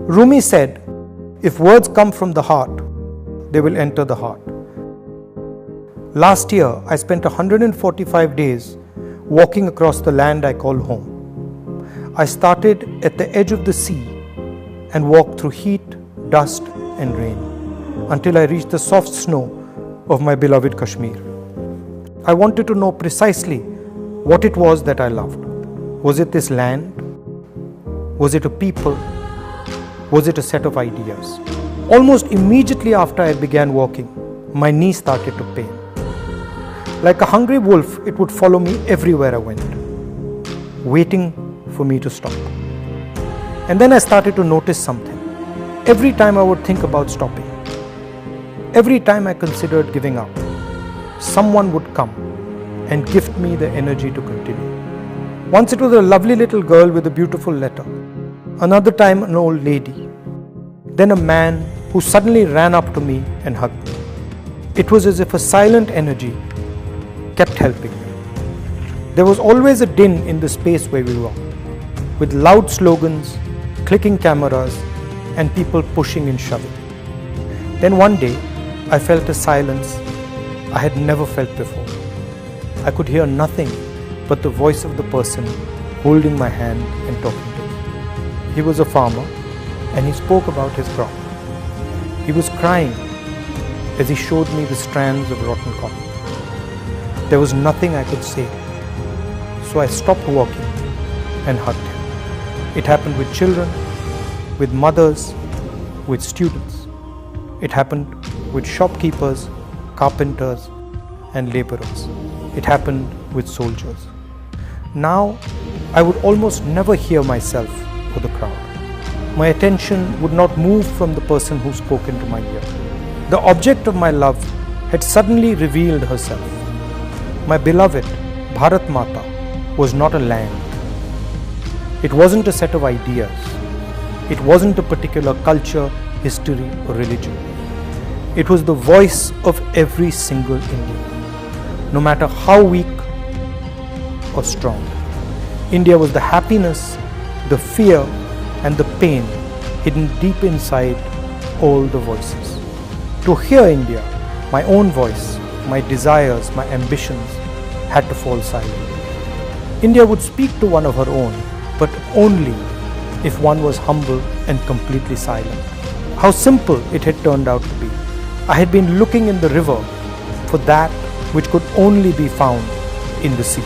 Rumi said, if words come from the heart, they will enter the heart. Last year, I spent 145 days walking across the land I call home. I started at the edge of the sea and walked through heat, dust and rain until I reached the soft snow of my beloved Kashmir. I wanted to know precisely what it was that I loved. Was it this land? Was it a people? Was it a set of ideas? Almost immediately after I began walking, my knee started to pain. Like a hungry wolf, it would follow me everywhere I went, waiting for me to stop. And then I started to notice something. Every time I would think about stopping, every time I considered giving up, someone would come and gift me the energy to continue. Once it was a lovely little girl with a beautiful letter. Another time an old lady. Then a man who suddenly ran up to me and hugged me. It was as if a silent energy kept helping me. There was always a din in the space where we walked, with loud slogans, clicking cameras, and people pushing and shoving. Then one day, I felt a silence I had never felt before. I could hear nothing but the voice of the person holding my hand and talking to me. He was a farmer and he spoke about his crop. He was crying as he showed me the strands of rotten cotton. There was nothing I could say, so I stopped walking and hugged him. It happened with children, with mothers, with students. It happened with shopkeepers, carpenters, and laborers. It happened with soldiers. Now, I would almost never hear myself or the crowd. My attention would not move from the person who spoke into my ear. The object of my love had suddenly revealed herself. My beloved Bharat Mata was not a land. It wasn't a set of ideas. It wasn't a particular culture, history, or religion. It was the voice of every single Indian, no matter how weak or strong. India was the happiness, the fear, and the pain hidden deep inside all the voices. To hear India, my own voice, my desires, my ambitions had to fall silent. India would speak to one of her own, but only if one was humble and completely silent. How simple it had turned out to be. I had been looking in the river for that which could only be found in the sea.